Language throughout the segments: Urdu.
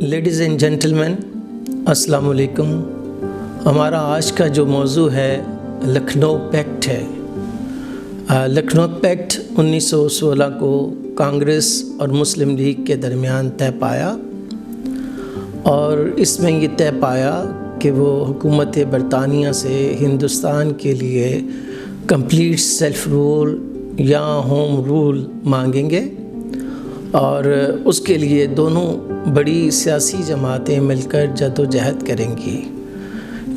لیڈیز اینڈ جینٹلمین، السلام علیکم۔ ہمارا آج کا جو موضوع ہے لکھنؤ پیکٹ ہے۔ لکھنؤ پیکٹ 1916 کو کانگریس اور مسلم لیگ کے درمیان طے پایا، اور اس میں یہ طے پایا کہ وہ حکومت برطانیہ سے ہندوستان کے لیے کمپلیٹ سیلف رول یا ہوم رول مانگیں گے، اور اس کے لیے دونوں بڑی سیاسی جماعتیں مل کر جد و جہد کریں گی۔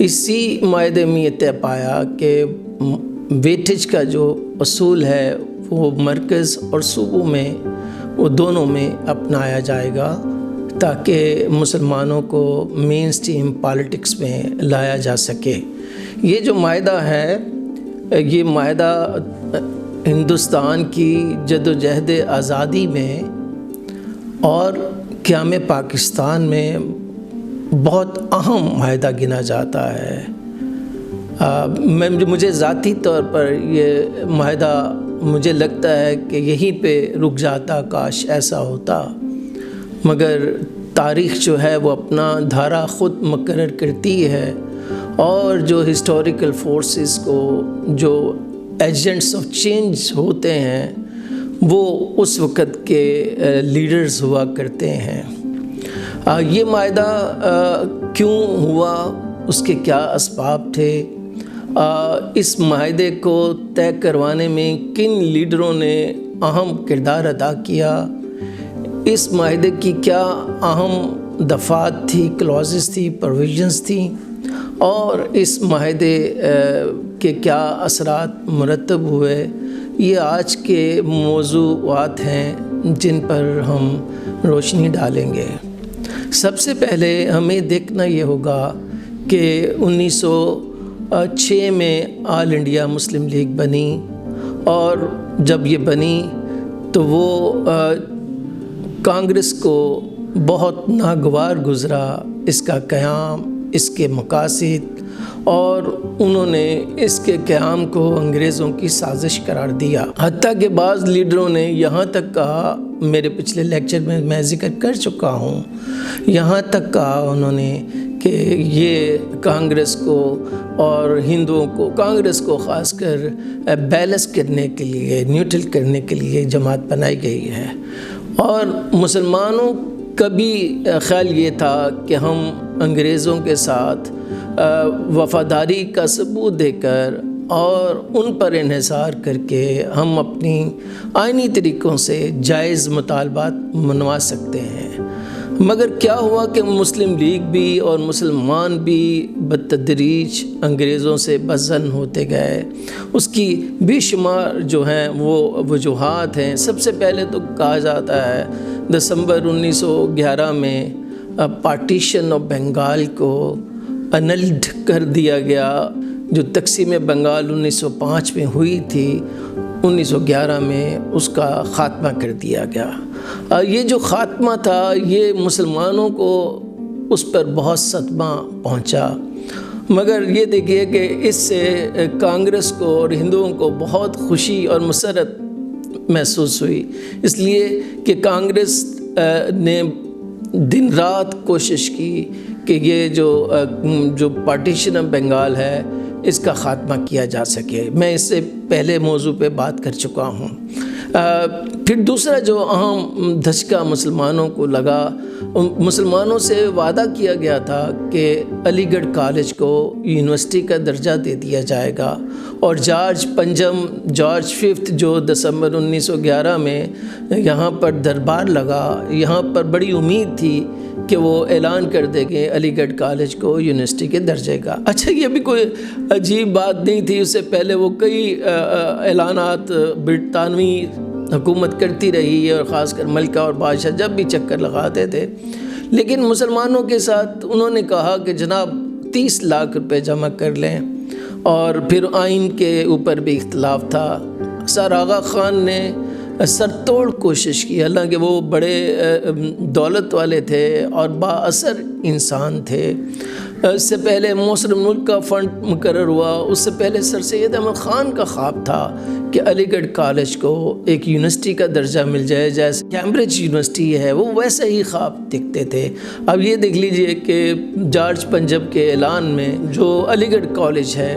اسی معاہدے میں یہ طے پایا کہ ویٹیج کا جو اصول ہے وہ مرکز اور صوبوں میں وہ دونوں میں اپنایا جائے گا، تاکہ مسلمانوں کو مین سٹریم پالیٹکس میں لایا جا سکے۔ یہ جو معاہدہ ہے، یہ معاہدہ ہندوستان کی جد و جہد آزادی میں اور قیام پاکستان میں بہت اہم معاہدہ گنا جاتا ہے۔ مجھے ذاتی طور پر یہ معاہدہ مجھے لگتا ہے کہ یہیں پہ رک جاتا، کاش ایسا ہوتا، مگر تاریخ جو ہے وہ اپنا دھارا خود مقرر کرتی ہے، اور جو ہسٹوریکل فورسز کو جو ایجنٹس آف چینج ہوتے ہیں وہ اس وقت کے لیڈرز ہوا کرتے ہیں۔ یہ معاہدہ کیوں ہوا، اس کے کیا اسباب تھے، اس معاہدے کو طے کروانے میں کن لیڈروں نے اہم کردار ادا کیا، اس معاہدے کی کیا اہم دفعات تھی، کلوزز تھی، پروویژنز تھیں، اور اس معاہدے کے کیا اثرات مرتب ہوئے، یہ آج کے موضوعات ہیں جن پر ہم روشنی ڈالیں گے۔ سب سے پہلے ہمیں دیکھنا یہ ہوگا کہ 1906 میں آل انڈیا مسلم لیگ بنی، اور جب یہ بنی تو وہ کانگریس کو بہت ناگوار گزرا اس کا قیام، اس کے مقاصد، اور انہوں نے اس کے قیام کو انگریزوں کی سازش قرار دیا۔ حتیٰ کہ بعض لیڈروں نے یہاں تک کہا، میرے پچھلے لیکچر میں ذکر کر چکا ہوں، یہاں تک کہا انہوں نے کہ یہ کانگریس کو اور ہندوؤں کو، کانگریس کو خاص کر بیلنس کرنے کے لیے، نیوٹرل کرنے کے لیے جماعت بنائی گئی ہے، اور مسلمانوں کا بھی خیال یہ تھا کہ ہم انگریزوں کے ساتھ وفاداری کا ثبوت دے کر اور ان پر انحصار کر کے ہم اپنی آئینی طریقوں سے جائز مطالبات منوا سکتے ہیں۔ مگر کیا ہوا کہ مسلم لیگ بھی اور مسلمان بھی بتدریج انگریزوں سے بدظن ہوتے گئے۔ اس کی بے شمار جو ہیں وہ وجوہات ہیں۔ سب سے پہلے تو کہا جاتا ہے دسمبر 1911 میں پارٹیشن آف بنگال کو انلڈ کر دیا گیا، جو تقسیم بنگال 1905 میں ہوئی تھی، 1911 میں اس کا خاتمہ کر دیا گیا۔ یہ جو خاتمہ تھا، یہ مسلمانوں کو اس پر بہت صدمہ پہنچا، مگر یہ دیکھیے کہ اس سے کانگریس کو اور ہندوؤں کو بہت خوشی اور مسرت محسوس ہوئی، اس لیے کہ کانگریس نے دن رات کوشش کی کہ یہ جو پارٹیشن آف بنگال ہے اس کا خاتمہ کیا جا سکے۔ میں اس سے پہلے موضوع پہ بات کر چکا ہوں۔ پھر دوسرا جو اہم دھچکا مسلمانوں کو لگا، مسلمانوں سے وعدہ کیا گیا تھا کہ علی گڑھ کالج کو یونیورسٹی کا درجہ دے دیا جائے گا، اور جارج ففتھ جو دسمبر 1911 میں یہاں پر دربار لگا، یہاں پر بڑی امید تھی کہ وہ اعلان کر دے گے علی گڑھ کالج کو یونیورسٹی کے درجے کا۔ اچھا، یہ بھی کوئی عجیب بات نہیں تھی، اس سے پہلے وہ کئی اعلانات برطانوی حکومت کرتی رہی، اور خاص کر ملکہ اور بادشاہ جب بھی چکر لگاتے تھے، لیکن مسلمانوں کے ساتھ انہوں نے کہا کہ جناب 30 لاکھ روپے جمع کر لیں، اور پھر آئین کے اوپر بھی اختلاف تھا۔ سر آغا خان نے سر توڑ کوشش کی، حالانکہ وہ بڑے دولت والے تھے اور با اثر انسان تھے، اس سے پہلے موصل ملک کا فنڈ مقرر ہوا، اس سے پہلے سر سید احمد خان کا خواب تھا کہ علی گڑھ کالج کو ایک یونیورسٹی کا درجہ مل جائے جیسے کیمبرج یونیورسٹی ہے، وہ ویسا ہی خواب دیکھتے تھے۔ اب یہ دیکھ لیجئے کہ جارج پنجب کے اعلان میں جو علی گڑھ کالج ہے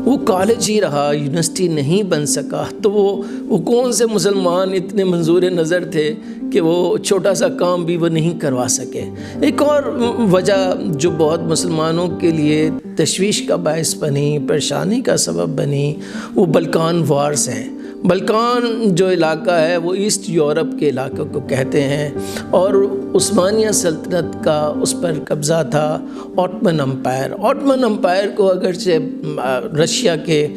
وہ کالج ہی رہا، یونیورسٹی نہیں بن سکا، تو وہ کون سے مسلمان اتنے منظور نظر تھے کہ وہ چھوٹا سا کام بھی وہ نہیں کروا سکے۔ ایک اور وجہ جو بہت مسلمانوں کے لیے تشویش کا باعث بنی، پریشانی کا سبب بنی، وہ بلکان وارز ہیں۔ بلکان جو علاقہ ہے وہ ایسٹ یورپ کے علاقے کو کہتے ہیں، اور عثمانیہ سلطنت کا اس پر قبضہ تھا۔ آٹمن امپائر کو اگرچہ رشیا کے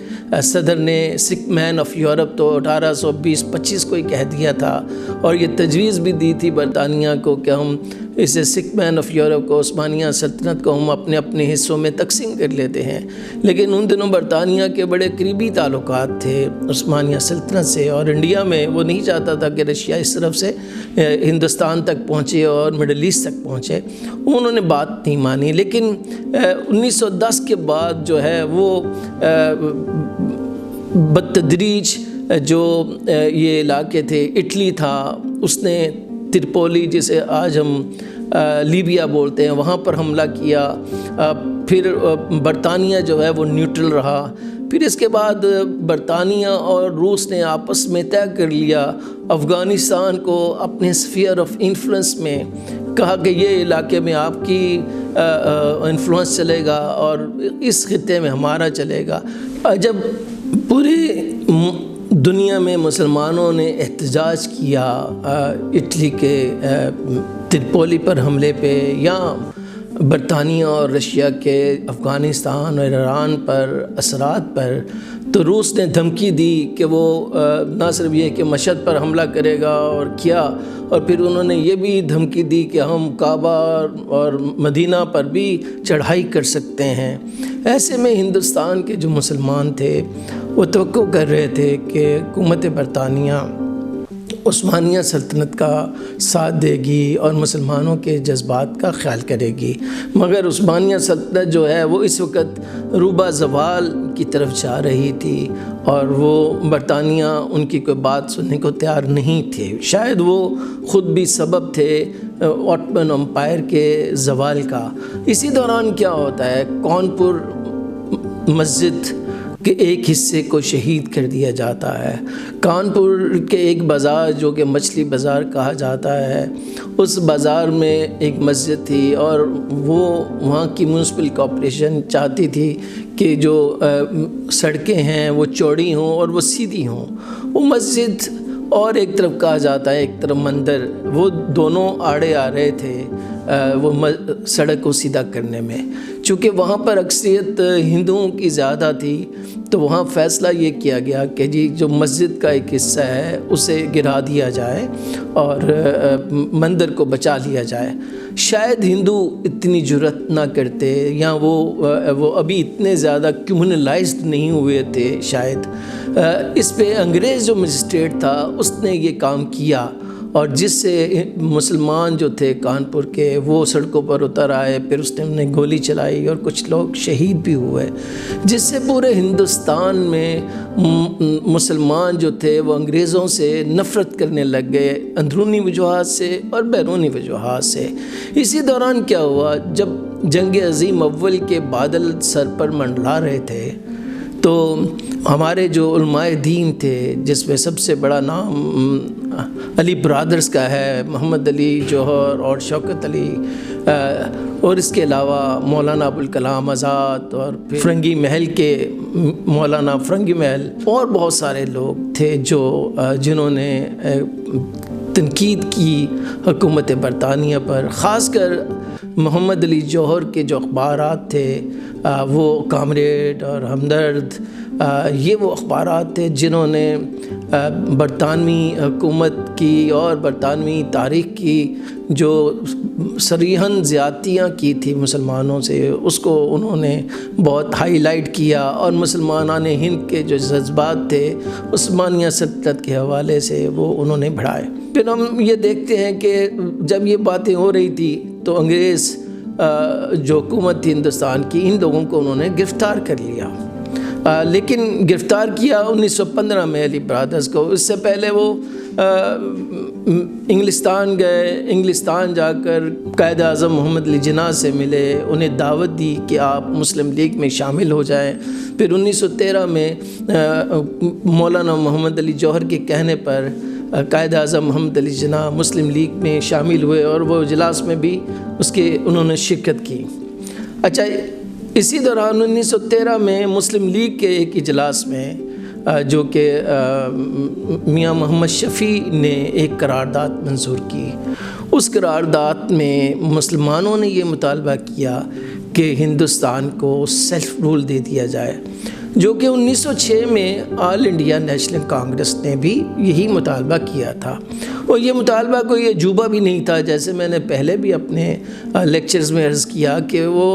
صدر نے سک مین آف یورپ تو 1820-25 کو ہی کہہ دیا تھا، اور یہ تجویز بھی دی تھی برطانیہ کو کہ ہم اسے سک مین آف یورپ کو، عثمانیہ سلطنت کو ہم اپنے اپنے حصوں میں تقسیم کر لیتے ہیں، لیکن ان دنوں برطانیہ کے بڑے قریبی تعلقات تھے عثمانیہ سلطنت سے، اور انڈیا میں وہ نہیں چاہتا تھا کہ رشیا اس طرف سے ہندوستان تک پہنچے اور مڈل ایسٹ تک پہنچے۔ انہوں نے بات نہیں مانی، لیکن 1910 کے بعد جو ہے وہ بتدریج جو یہ علاقے تھے، اٹلی تھا، اس نے ترپولی جسے آج ہم لیبیا بولتے ہیں وہاں پر حملہ کیا۔ پھر برطانیہ جو ہے وہ نیوٹرل رہا۔ پھر اس کے بعد برطانیہ اور روس نے آپس میں طے کر لیا افغانستان کو اپنے اسفیئر آف انفلوئنس میں، کہا کہ یہ علاقے میں آپ کی انفلوئنس چلے گا اور اس خطے میں ہمارا چلے گا۔ جب پوری دنیا میں مسلمانوں نے احتجاج کیا اٹلی کے ترپولی پر حملے پہ، یا برطانیہ اور رشیا کے افغانستان اور ایران پر اثرات پر، تو روس نے دھمکی دی کہ وہ نہ صرف یہ کہ مشہد پر حملہ کرے گا اور کیا، اور پھر انہوں نے یہ بھی دھمکی دی کہ ہم کعبہ اور مدینہ پر بھی چڑھائی کر سکتے ہیں۔ ایسے میں ہندوستان کے جو مسلمان تھے وہ توقع کر رہے تھے کہ حکومت برطانیہ عثمانیہ سلطنت کا ساتھ دے گی اور مسلمانوں کے جذبات کا خیال کرے گی، مگر عثمانیہ سلطنت جو ہے وہ اس وقت روبہ زوال کی طرف جا رہی تھی، اور وہ برطانیہ ان کی کوئی بات سننے کو تیار نہیں تھے۔ شاید وہ خود بھی سبب تھے آٹمن امپائر کے زوال کا۔ اسی دوران کیا ہوتا ہے، کانپور مسجد کہ ایک حصے کو شہید کر دیا جاتا ہے۔ کانپور کے ایک بازار جو کہ مچھلی بازار کہا جاتا ہے، اس بازار میں ایک مسجد تھی، اور وہ وہاں کی میونسپل کارپوریشن چاہتی تھی کہ جو سڑکیں ہیں وہ چوڑی ہوں اور وہ سیدھی ہوں۔ وہ مسجد اور ایک طرف کہا جاتا ہے ایک طرف مندر، وہ دونوں آڑے آ رہے تھے وہ سڑک کو سیدھا کرنے میں۔ چونکہ وہاں پر اکثریت ہندوؤں کی زیادہ تھی، تو وہاں فیصلہ یہ کیا گیا کہ جی جو مسجد کا ایک حصہ ہے اسے گرا دیا جائے اور مندر کو بچا لیا جائے۔ شاید ہندو اتنی جرأت نہ کرتے، یا وہ ابھی اتنے زیادہ کمیونلائزڈ نہیں ہوئے تھے شاید۔ اس پہ انگریز جو مجسٹریٹ تھا اس نے یہ کام کیا، اور جس سے مسلمان جو تھے کانپور کے وہ سڑکوں پر اتر آئے، پھر اس نے انہیں گولی چلائی اور کچھ لوگ شہید بھی ہوئے، جس سے پورے ہندوستان میں مسلمان جو تھے وہ انگریزوں سے نفرت کرنے لگ گئے، اندرونی وجوہات سے اور بیرونی وجوہات سے۔ اسی دوران کیا ہوا، جب جنگ عظیم اول کے بادل سر پر منڈلا رہے تھے، تو ہمارے جو علماء دین تھے، جس میں سب سے بڑا نام علی برادرز کا ہے، محمد علی جوہر اور شوکت علی، اور اس کے علاوہ مولانا ابوالکلام آزاد، اور پھر فرنگی محل کے مولانا فرنگی محل، اور بہت سارے لوگ تھے جنہوں نے تنقید کی حکومت برطانیہ پر۔ خاص کر محمد علی جوہر کے جو اخبارات تھے، وہ کامریڈ اور ہمدرد، یہ وہ اخبارات تھے جنہوں نے برطانوی حکومت کی اور برطانوی تاریخ کی جو صریحاً زیادتیاں کی تھی مسلمانوں سے، اس کو انہوں نے بہت ہائی لائٹ کیا، اور مسلمانان ہند کے جو جذبات تھے عثمانیہ سلطنت کے حوالے سے وہ انہوں نے بڑھائے۔ پھر ہم یہ دیکھتے ہیں کہ جب یہ باتیں ہو رہی تھی تو انگریز جو حکومت تھی ہندوستان کی، ان لوگوں کو انہوں نے گرفتار کر لیا، لیکن گرفتار کیا 1915 میں علی برادرز کو۔ اس سے پہلے وہ انگلستان گئے، انگلستان جا کر قائد اعظم محمد علی جناح سے ملے، انہیں دعوت دی کہ آپ مسلم لیگ میں شامل ہو جائیں۔ پھر 1913 میں مولانا محمد علی جوہر کے کہنے پر قائد اعظم محمد علی جناح مسلم لیگ میں شامل ہوئے اور وہ اجلاس میں بھی انہوں نے شرکت کی۔ اچھا، اسی دوران 1913 میں مسلم لیگ کے ایک اجلاس میں جو کہ میاں محمد شفیع نے ایک قرارداد منظور کی، اس قرارداد میں مسلمانوں نے یہ مطالبہ کیا کہ ہندوستان کو سیلف رول دے دیا جائے، جو کہ 1906 میں آل انڈیا نیشنل کانگریس نے بھی یہی مطالبہ کیا تھا۔ اور یہ مطالبہ کوئی عجوبہ بھی نہیں تھا، جیسے میں نے پہلے بھی اپنے لیکچرز میں عرض کیا کہ وہ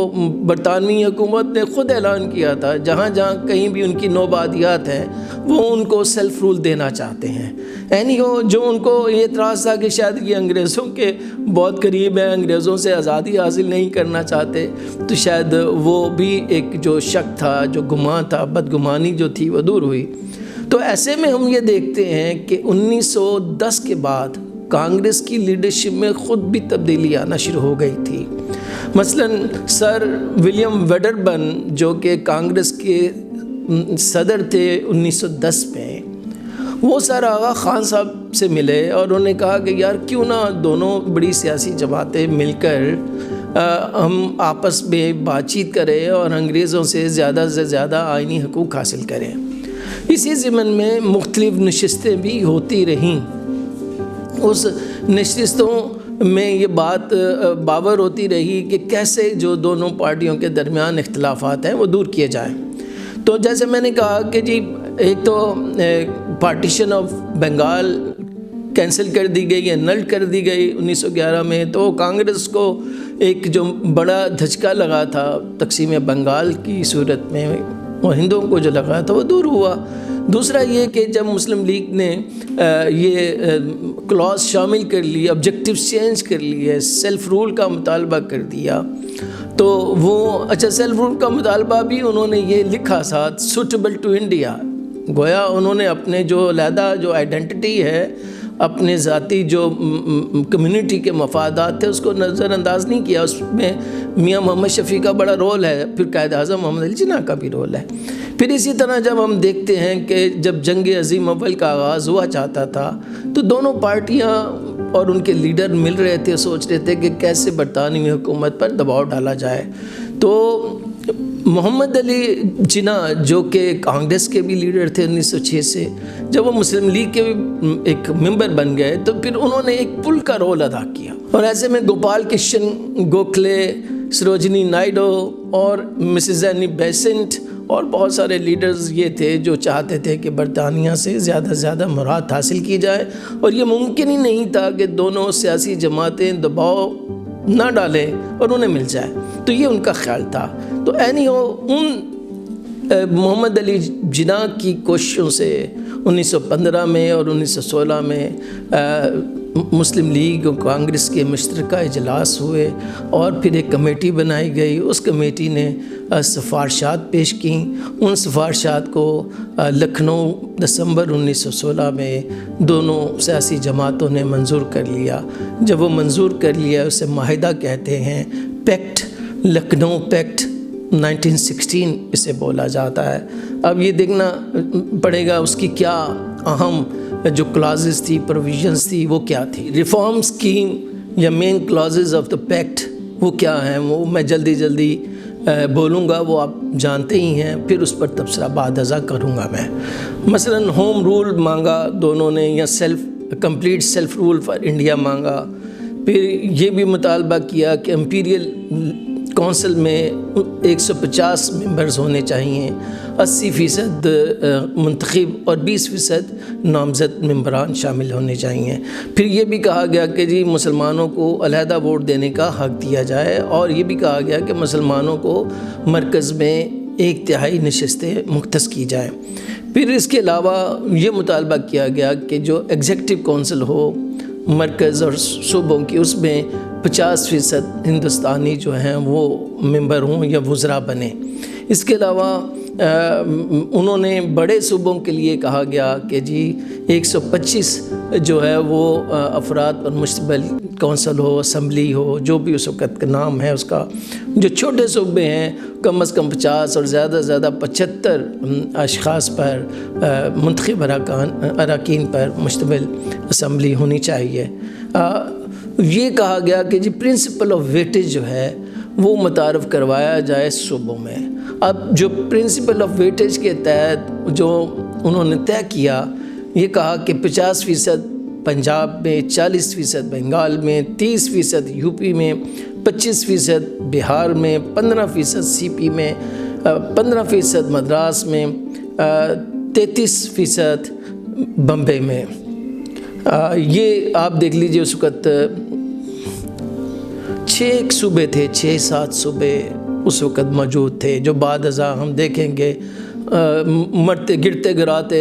برطانوی حکومت نے خود اعلان کیا تھا، جہاں جہاں کہیں بھی ان کی نوبادیات ہیں وہ ان کو سیلف رول دینا چاہتے ہیں۔ یعنی وہ جو ان کو یہ اعتراض تھا کہ شاید یہ انگریزوں کے بہت قریب ہیں، انگریزوں سے آزادی حاصل نہیں کرنا چاہتے، تو شاید وہ بھی ایک جو شک تھا، جو گمان تھا، بدگمانی جو تھی وہ دور ہوئی۔ تو ایسے میں ہم یہ دیکھتے ہیں کہ 1910 کے بعد کانگریس کی لیڈرشپ میں خود بھی تبدیلی آنا شروع ہو گئی تھی۔ مثلاً سر ولیم ویڈربرن جو کہ کانگریس کے صدر تھے 1910 میں، وہ سر آغا خان صاحب سے ملے اور انہوں نے کہا کہ یار کیوں نہ دونوں بڑی سیاسی جماعتیں مل کر ہم آپس میں بات چیت کریں اور انگریزوں سے زیادہ آئینی حقوق حاصل کریں۔ اسی ضمن میں مختلف نشستیں بھی ہوتی رہیں۔ اس نشستوں میں یہ بات باور ہوتی رہی کہ کیسے جو دونوں پارٹیوں کے درمیان اختلافات ہیں وہ دور کیے جائیں۔ تو جیسے میں نے کہا کہ جی ایک تو پارٹیشن آف بنگال کینسل کر دی گئی یا نل کر دی گئی 1911 میں، تو کانگریس کو ایک جو بڑا دھچکا لگا تھا تقسیم بنگال کی صورت میں، اور ہندوؤں کو جو لگا تھا وہ دور ہوا۔ دوسرا یہ کہ جب مسلم لیگ نے یہ کلاس شامل کر لی، آبجیکٹیو چینج کر لیے، سیلف رول کا مطالبہ کر دیا، تو وہ سیلف رول کا مطالبہ بھی انہوں نے یہ لکھا ساتھ سوٹیبل ٹو انڈیا، گویا انہوں نے اپنے جو علیحدہ جو آئیڈینٹی ہے، اپنے ذاتی جو کمیونٹی کے مفادات تھے اس کو نظر انداز نہیں کیا۔ اس میں میاں محمد شفیع کا بڑا رول ہے، پھر قائد اعظم محمد علی جناح کا بھی رول ہے۔ پھر اسی طرح جب ہم دیکھتے ہیں کہ جب جنگ عظیم اول کا آغاز ہوا چاہتا تھا تو دونوں پارٹیاں اور ان کے لیڈر مل رہے تھے، سوچ رہے تھے کہ کیسے برطانوی حکومت پر دباؤ ڈالا جائے۔ تو محمد علی جناح جو کہ کانگریس کے بھی لیڈر تھے 1906 سے، جب وہ مسلم لیگ کے ایک ممبر بن گئے تو پھر انہوں نے ایک پل کا رول ادا کیا، اور ایسے میں گوپال کرشن گوکھلے، سروجنی نائیڈو اور مسز اینی بیسنٹ اور بہت سارے لیڈرز یہ تھے جو چاہتے تھے کہ برطانیہ سے زیادہ سے زیادہ مراد حاصل کی جائے، اور یہ ممکن ہی نہیں تھا کہ دونوں سیاسی جماعتیں دباؤ نہ ڈالیں اور انہیں مل جائے، تو یہ ان کا خیال تھا۔ تو ان محمد علی جناح کی کوششوں سے 1915 میں اور 1916 میں مسلم لیگ اور کانگریس کے مشترکہ اجلاس ہوئے، اور پھر ایک کمیٹی بنائی گئی۔ اس کمیٹی نے سفارشات پیش کیں، ان سفارشات کو لکھنؤ دسمبر 1916 میں دونوں سیاسی جماعتوں نے منظور کر لیا۔ جب وہ منظور کر لیا اسے معاہدہ کہتے ہیں، پیکٹ، لکھنؤ پیکٹ 1916 اسے بولا جاتا ہے۔ اب یہ دیکھنا پڑے گا اس کی کیا اہم جو کلازز تھی، پروویژنز تھی، وہ کیا تھی۔ ریفارم سکیم یا مین کلازز آف دا پیکٹ وہ کیا ہیں، وہ میں جلدی بولوں گا، وہ آپ جانتے ہی ہیں، پھر اس پر تبصرہ بعد ازاں کروں گا میں۔ مثلاً ہوم رول مانگا دونوں نے، یا complete self rule for India مانگا۔ پھر یہ بھی مطالبہ کیا کہ امپیریل کونسل میں 150 ممبرز ہونے چاہیے، 80% منتخب اور 20% نامزد ممبران شامل ہونے چاہیے۔ پھر یہ بھی کہا گیا کہ جی مسلمانوں کو علیحدہ ووٹ دینے کا حق دیا جائے، اور یہ بھی کہا گیا کہ مسلمانوں کو مرکز میں 1/3 نشستیں مختص کی جائیں۔ پھر اس کے علاوہ یہ مطالبہ کیا گیا کہ جو ایگزیکٹو کونسل ہو مرکز اور صوبوں کی، اس میں 50% ہندوستانی جو ہیں وہ ممبر ہوں یا وزراء بنے۔ اس کے علاوہ انہوں نے بڑے صوبوں کے لیے کہا گیا کہ جی 125 جو ہے وہ افراد پر مشتمل کونسل ہو، اسمبلی ہو، جو بھی اس وقت کا نام ہے اس کا۔ جو چھوٹے صوبے ہیں کم از کم 50 اور زیادہ سے زیادہ 75 اشخاص پر منتخب اراکین پر مشتمل اسمبلی ہونی چاہیے۔ یہ کہا گیا کہ جی پرنسپل آف ویٹیج جو ہے وہ متعارف کروایا جائے صوبوں میں۔ اب جو پرنسپل آف ویٹیج کے تحت جو انہوں نے طے کیا، یہ کہا کہ 50% پنجاب میں، 40% بنگال میں، 30% یو پی میں، 25% بہار میں، 15% سی پی میں، 15% مدراس میں، 33% بمبئی میں۔ یہ آپ دیکھ لیجئے اس وقت 6 صوبے تھے، 6-7 صوبے اس وقت موجود تھے، جو بعد ازاں ہم دیکھیں گے مرتے گرتے گراتے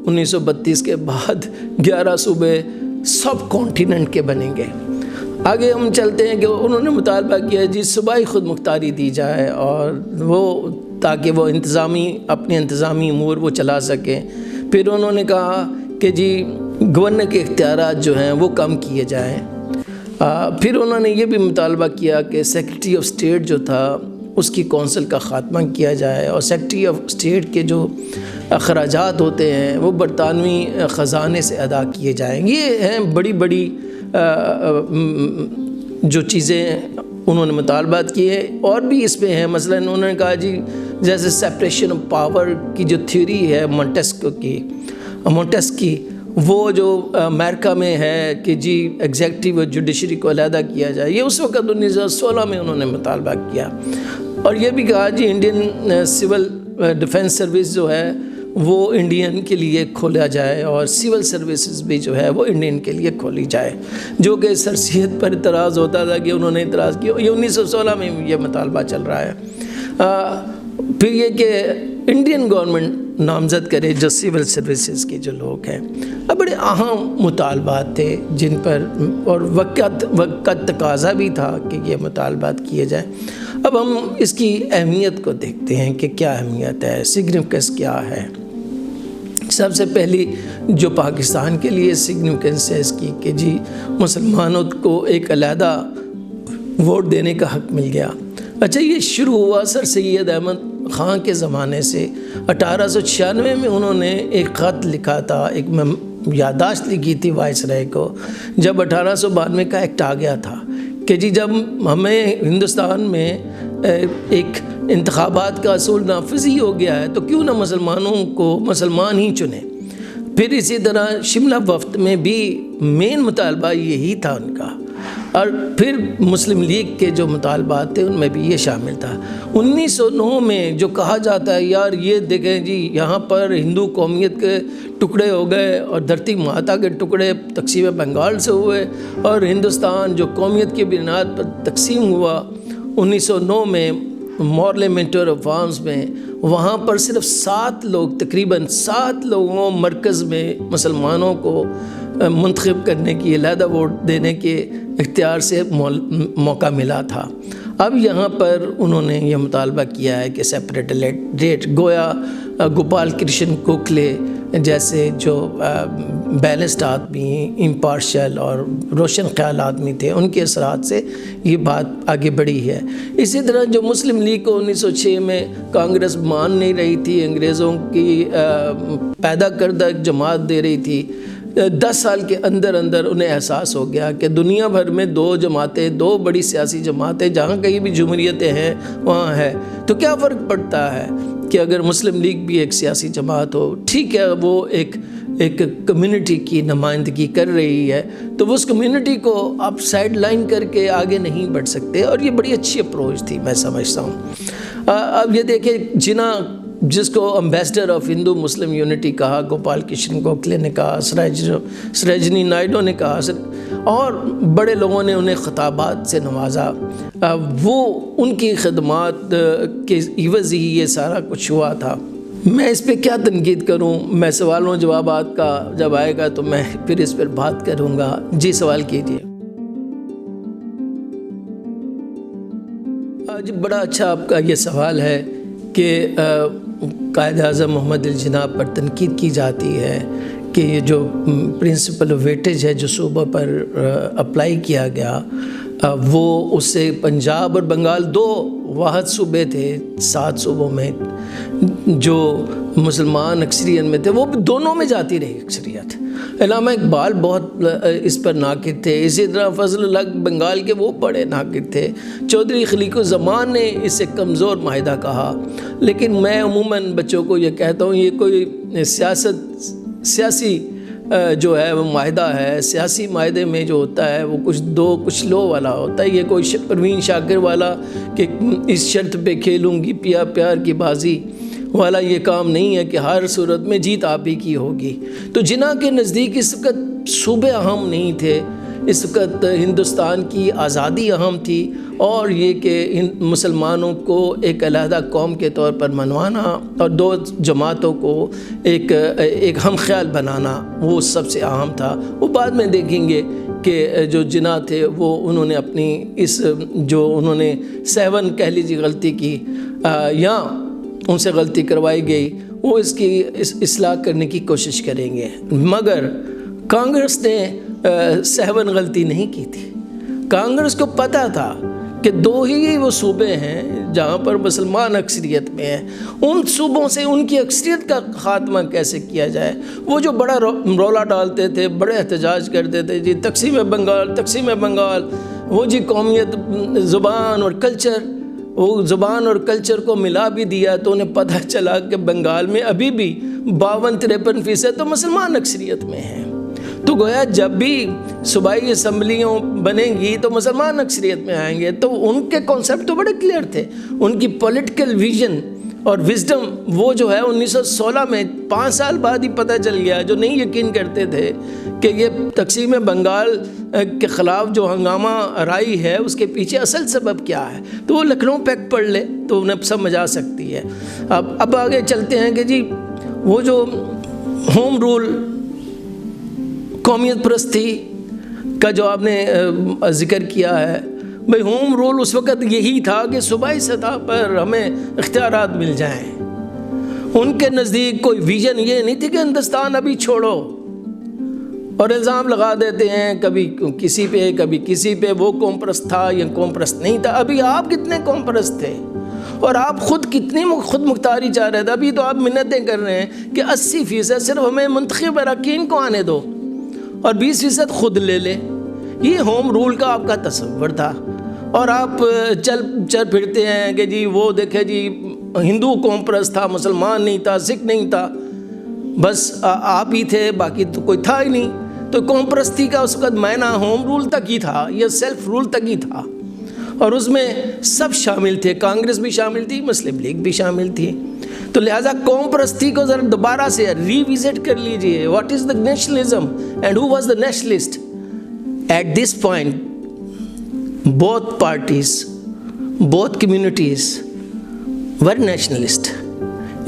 1932 کے بعد 11 صوبے سب کانٹیننٹ کے بنیں گے۔ آگے ہم چلتے ہیں کہ انہوں نے مطالبہ کیا جی صوبائی خود مختاری دی جائے، اور وہ تاکہ وہ اپنے انتظامی امور وہ چلا سکیں۔ پھر انہوں نے کہا کہ جی گورنر کے اختیارات جو ہیں وہ کم کیے جائیں۔ پھر انہوں نے یہ بھی مطالبہ کیا کہ سیکرٹری آف اسٹیٹ جو تھا اس کی کونسل کا خاتمہ کیا جائے، اور سیکرٹری آف اسٹیٹ کے جو اخراجات ہوتے ہیں وہ برطانوی خزانے سے ادا کیے جائیں۔ یہ ہیں بڑی بڑی جو چیزیں انہوں نے مطالبات کیے، اور بھی اس میں ہیں۔ مثلا انہوں نے کہا جی جیسے سیپریشن آف پاور کی جو تھیوری ہے مونٹسکی، وہ جو امریکہ میں ہے کہ جی ایگزیکٹو اور جوڈیشری کو علیحدہ کیا جائے، یہ اس وقت 1916 میں انہوں نے مطالبہ کیا۔ اور یہ بھی کہا جی انڈین سول ڈیفنس سروس جو ہے وہ انڈین کے لیے کھولا جائے، اور سول سروسز بھی جو ہے وہ انڈین کے لیے کھولی جائے، جو کہ سر سید پر اعتراض ہوتا تھا کہ انہوں نے اعتراض کیا۔ یہ 1916 میں یہ مطالبہ چل رہا ہے۔ پھر یہ کہ انڈین گورنمنٹ نامزد کرے جو سول سروسز کے جو لوگ ہیں۔ اب بڑے اہم مطالبات تھے جن پر، اور وقت تقاضا بھی تھا کہ یہ مطالبات کیے جائیں۔ اب ہم اس کی اہمیت کو دیکھتے ہیں کہ کیا اہمیت ہے، سگنیفیکنس کیا ہے۔ سب سے پہلی جو پاکستان کے لیے سگنیفیکنس ہے اس کی کہ جی مسلمانوں کو ایک علیحدہ ووٹ دینے کا حق مل گیا۔ اچھا، یہ شروع ہوا سر سید احمد خان کے زمانے سے۔ 1896 میں انہوں نے ایک خط لکھا تھا، ایک یادداشت لکھی تھی وائس رائے کو، جب 1892 کا ایکٹ آ گیا تھا کہ جی جب ہمیں ہندوستان میں ایک انتخابات کا اصول نافذ ہی ہو گیا ہے تو کیوں نہ مسلمانوں کو مسلمان ہی چنیں۔ پھر اسی طرح شملہ وفد میں بھی مین مطالبہ یہی تھا ان کا، اور پھر مسلم لیگ کے جو مطالبات تھے ان میں بھی یہ شامل تھا۔ 1909 میں جو کہا جاتا ہے یار یہ دیکھیں جی یہاں پر ہندو قومیت کے ٹکڑے ہو گئے اور دھرتی ماتا کے ٹکڑے تقسیم بنگال سے ہوئے، اور ہندوستان جو قومیت کی بنیاد پر تقسیم ہوا 1909 میں مارلیمنٹر آف آرمز میں، وہاں پر صرف 7 لوگ، تقریباً 7 لوگوں مرکز میں مسلمانوں کو منتخب کرنے کی، علیحدہ ووٹ دینے کے اختیار سے موقع ملا تھا۔ اب یہاں پر انہوں نے یہ مطالبہ کیا ہے کہ سیپریٹ ڈیٹ، گویا گوپال کرشن گوکھلے جیسے جو بیلنسڈ آدمی، امپارشل اور روشن خیال آدمی تھے، ان کے اثرات سے یہ بات آگے بڑھی ہے۔ اسی طرح جو مسلم لیگ کو 1906 میں کانگریس مان نہیں رہی تھی، انگریزوں کی پیدا کردہ ایک جماعت دے رہی تھی، 10 سال کے اندر انہیں احساس ہو گیا کہ دنیا بھر میں 2 جماعتیں، 2 بڑی سیاسی جماعتیں، جہاں کہیں بھی جمہوریتیں ہیں وہاں ہے، تو کیا فرق پڑتا ہے کہ اگر مسلم لیگ بھی ایک سیاسی جماعت ہو، ٹھیک ہے وہ ایک کمیونٹی کی نمائندگی کر رہی ہے، تو وہ اس کمیونٹی کو آپ سائڈ لائن کر کے آگے نہیں بڑھ سکتے، اور یہ بڑی اچھی اپروچ تھی میں سمجھتا ہوں۔ اب یہ دیکھیں جس کو ambassador of Hindu Muslim unity کہا گوپال کرشن گوکھلے نے کہا، سروجنی نائیڈو نے کہا، اور بڑے لوگوں نے انہیں خطابات سے نوازا، وہ ان کی خدمات کے عوض ہی یہ سارا کچھ ہوا تھا۔ میں اس پہ کیا تنقید کروں، میں سوالوں جوابات کا جب آئے گا تو میں پھر اس پر بات کروں گا۔ جی سوال کیجیے۔ جی بڑا اچھا آپ کا یہ سوال ہے کہ قائد اعظم محمد علی جناح پر تنقید کی جاتی ہے کہ یہ جو پرنسپل ویٹیج ہے جو صوبہ پر اپلائی کیا گیا وہ اس سے پنجاب اور بنگال دو واحد صوبے تھے 7 صوبوں میں جو مسلمان اکثریت میں تھے، وہ دونوں میں جاتی رہی اکثریت۔ علامہ اقبال بہت اس پر ناقد تھے، اسی طرح فضل الحق بنگال کے وہ بڑے ناقد تھے، چودھری خلیق الزمان نے اسے کمزور معاہدہ کہا۔ لیکن میں عموماً بچوں کو یہ کہتا ہوں، یہ کوئی سیاسی جو ہے وہ معاہدہ ہے، سیاسی معاہدے میں جو ہوتا ہے وہ کچھ لو والا ہوتا ہے، یہ کوئی پروین شاکر والا کہ اس شرط پہ کھیلوں گی پیار کی بازی والا یہ کام نہیں ہے کہ ہر صورت میں جیت آپ ہی کی ہوگی۔ تو جناح کے نزدیک اس وقت صوبے اہم نہیں تھے، اس وقت ہندوستان کی آزادی اہم تھی، اور یہ کہ مسلمانوں کو ایک علیحدہ قوم کے طور پر منوانا اور 2 جماعتوں کو ایک ہم خیال بنانا وہ سب سے اہم تھا۔ وہ بعد میں دیکھیں گے کہ جو جناح تھے وہ انہوں نے اپنی انہوں نے 7 کہہ لیجیے غلطی کی یا ان سے غلطی کروائی گئی، وہ اس کی اصلاح کرنے کی کوشش کریں گے، مگر کانگریس نے 7 غلطی نہیں کی تھی۔ کانگریس کو پتہ تھا کہ 2 ہی وہ صوبے ہیں جہاں پر مسلمان اکثریت میں ہیں، ان صوبوں سے ان کی اکثریت کا خاتمہ کیسے کیا جائے۔ وہ جو بڑا رولا ڈالتے تھے، بڑے احتجاج کرتے تھے، جی تقسیم بنگال، وہ جی قومیت زبان اور کلچر، وہ زبان اور کلچر کو ملا بھی دیا تو انہیں پتہ چلا کہ بنگال میں ابھی بھی 52-53% تو مسلمان اکثریت میں ہیں۔ تو گویا جب بھی صوبائی اسمبلیوں بنیں گی تو مسلمان اکثریت میں آئیں گے، تو ان کے کانسیپٹ تو بڑے کلیئر تھے، ان کی پولیٹیکل ویژن اور وزڈم وہ جو ہے 1916 میں 5 سال بعد ہی پتہ چل گیا، جو نہیں یقین کرتے تھے کہ یہ تقسیم بنگال کے خلاف جو ہنگامہ رائی ہے اس کے پیچھے اصل سبب کیا ہے، تو وہ لکھنؤ پیکٹ پڑھ لے تو انہیں سمجھ آ سکتی ہے۔ اب آگے چلتے ہیں کہ جی وہ جو ہوم رول قومیت پرستی کا جو آپ نے ذکر کیا ہے، بھئی ہوم رول اس وقت یہی تھا کہ صوبائی سطح پر ہمیں اختیارات مل جائیں۔ ان کے نزدیک کوئی ویژن یہ نہیں تھی کہ ہندوستان ابھی چھوڑو، اور الزام لگا دیتے ہیں کبھی کسی پہ وہ قوم پرست تھا یا قوم پرست نہیں تھا۔ ابھی آپ کتنے قوم پرست تھے اور آپ خود کتنی خود مختاری چاہ رہے تھے۔ ابھی تو آپ منتیں کر رہے ہیں کہ 80% صرف ہمیں منتخب اراکین کو آنے دو اور 20% خود لے لے۔ یہ ہوم رول کا آپ کا تصور تھا، اور آپ چل پھرتے ہیں کہ جی وہ دیکھیں جی ہندو قوم پرست تھا، مسلمان نہیں تھا، سکھ نہیں تھا، بس آپ ہی تھے، باقی تو کوئی تھا ہی نہیں۔ تو قوم پرستی کا اس وقت معنی ہوم رول تک ہی تھا، یہ سیلف رول تک ہی تھا، اور اس میں سب شامل تھے، کانگریس بھی شامل تھی، مسلم لیگ بھی شامل تھی۔ تو لہٰذا قوم پرستی کو ذرا دوبارہ سے ری وزٹ کر لیجئے، what is the nationalism and who was the nationalist at this point. Both parties, both communities were nationalist,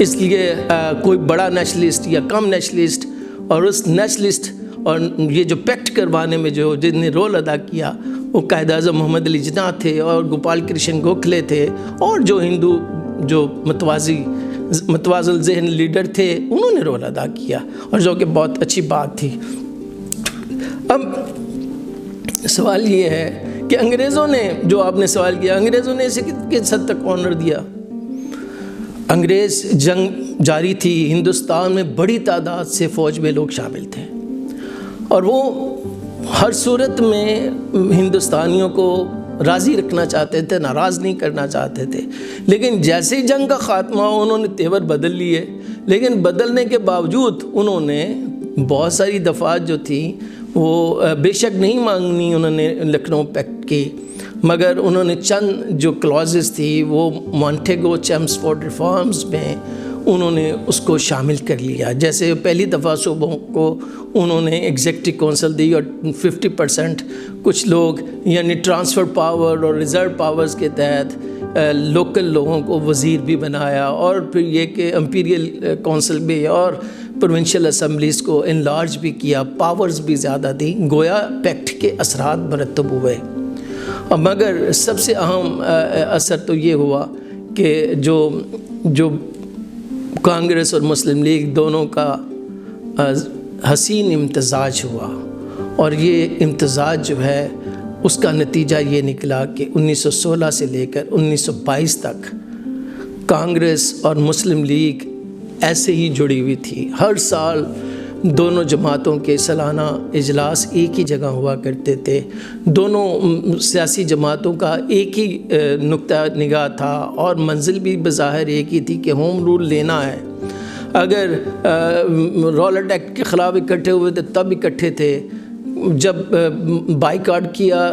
اس لیے کوئی بڑا نیشنلسٹ یا کم نیشنلسٹ، اور اس نیشنلسٹ اور یہ جو پیکٹ کروانے میں جن نے رول ادا کیا وہ قائد اعظم محمد علی جناح تھے اور گوپال کرشن گوکھلے تھے، اور جو ہندو جو متوازن ذہن لیڈر تھے انہوں نے رول ادا کیا، اور جو کہ بہت اچھی بات تھی۔ اب سوال یہ ہے کہ انگریزوں نے جو آپ نے سوال کیا، انگریزوں نے اسے کس حد تک آنر دیا؟ انگریز جنگ جاری تھی، ہندوستان میں بڑی تعداد سے فوج میں لوگ شامل تھے، اور وہ ہر صورت میں ہندوستانیوں کو راضی رکھنا چاہتے تھے، ناراض نہیں کرنا چاہتے تھے۔ لیکن جیسے ہی جنگ کا خاتمہ ہو انہوں نے تیور بدل لیے، لیکن بدلنے کے باوجود انہوں نے بہت ساری دفعات جو تھی وہ بے شک نہیں مانگنی انہوں نے لکھنؤ پیکٹ کی، مگر انہوں نے چند جو کلازز تھی وہ مونٹیگو چیمسفورڈ ریفارمز میں انہوں نے اس کو شامل کر لیا۔ جیسے پہلی دفعہ صوبوں کو انہوں نے ایگزیکٹو کونسل دی، اور 50% کچھ لوگ یعنی ٹرانسفر پاور اور ریزرو پاورز کے تحت لوکل لوگوں کو وزیر بھی بنایا، اور پھر یہ کہ امپیریل کونسل بھی اور پروونشل اسمبلیز کو انلارج بھی کیا، پاورز بھی زیادہ دی، گویا پیکٹ کے اثرات مرتب ہوئے۔ مگر سب سے اہم اثر تو یہ ہوا کہ جو کانگریس اور مسلم لیگ دونوں کا حسین امتزاج ہوا، اور یہ امتزاج جو ہے اس کا نتیجہ یہ نکلا کہ 1916 سے لے کر 1922 تک کانگریس اور مسلم لیگ ایسے ہی جڑی ہوئی تھی۔ ہر سال دونوں جماعتوں کے سالانہ اجلاس ایک ہی جگہ ہوا کرتے تھے، دونوں سیاسی جماعتوں کا ایک ہی نقطہ نگاہ تھا، اور منزل بھی بظاہر ایک ہی تھی کہ ہوم رول لینا ہے۔ اگر رولٹ ایکٹ کے خلاف اکٹھے ہوئے تھے تب اکٹھے تھے، جب بائیکاٹ کیا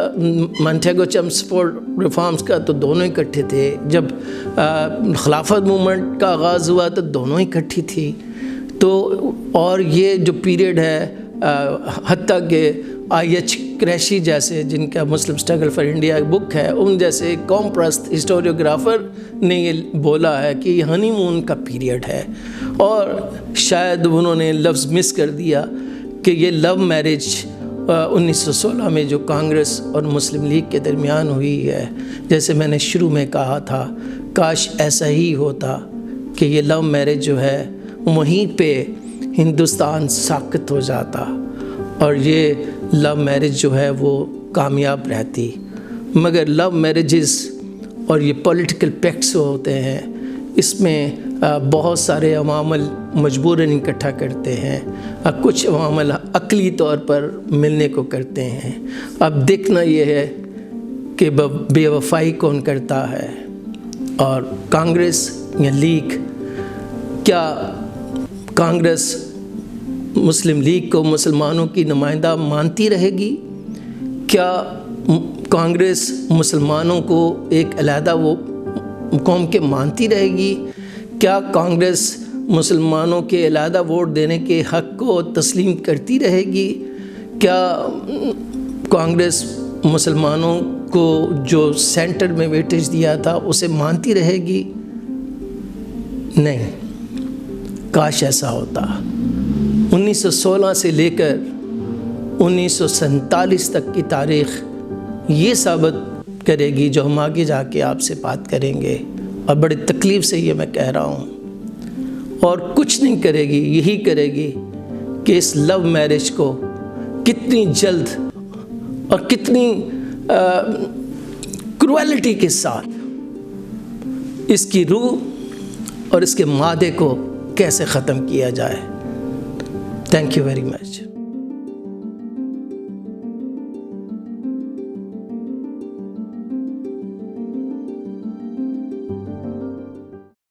مانٹیگو چمسفورڈ ریفارمز کا تو دونوں اکٹھے تھے، جب خلافت موومنٹ کا آغاز ہوا تو دونوں اکٹھی تھی۔ تو اور یہ جو پیریڈ ہے، حتیٰ کہ آئی ایچ قریشی جیسے، جن کا مسلم اسٹرگل فار انڈیا بک ہے، ان جیسے قوم پرست ہسٹوریوگرافر نے یہ بولا ہے کہ یہ ہنی مون کا پیریڈ ہے، اور شاید انہوں نے لفظ مس کر دیا کہ یہ لو میرج 1916 میں جو کانگریس اور مسلم لیگ کے درمیان ہوئی ہے، جیسے میں نے شروع میں کہا تھا، کاش ایسا ہی ہوتا کہ یہ لو میرج جو ہے وہیں پہ ہندوستان ساقط ہو جاتا اور یہ لو میرج جو ہے وہ کامیاب رہتی۔ مگر لو میرجز اور یہ پولیٹیکل پیکٹس ہوتے ہیں، اس میں بہت سارے عوامل مجبوراً اکٹھا کرتے ہیں، کچھ عوامل عقلی طور پر ملنے کو کرتے ہیں۔ اب دیکھنا یہ ہے کہ بے وفائی کون کرتا ہے، اور کانگریس یا لیگ، کیا کانگریس مسلم لیگ کو مسلمانوں کی نمائندہ مانتی رہے گی؟ کیا کانگریس مسلمانوں کو ایک علیحدہ وہ قوم کے مانتی رہے گی؟ کیا کانگریس مسلمانوں کے علیحدہ ووٹ دینے کے حق کو تسلیم کرتی رہے گی؟ کیا کانگریس مسلمانوں کو جو سینٹر میں ویٹیج دیا تھا اسے مانتی رہے گی؟ نہیں، کاش ایسا ہوتا۔ 1916 سے لے کر 1947 تک کی تاریخ یہ ثابت کرے گی، جو ہم آگے جا کے آپ سے بات کریں گے، اور بڑی تکلیف سے یہ میں کہہ رہا ہوں، اور کچھ نہیں کرے گی، یہی کرے گی کہ اس لو میرج کو کتنی جلد اور کتنی کرویلٹی کے ساتھ اس کی روح اور اس کے مادے کو کیسے ختم کیا جائے۔ Thank you very much.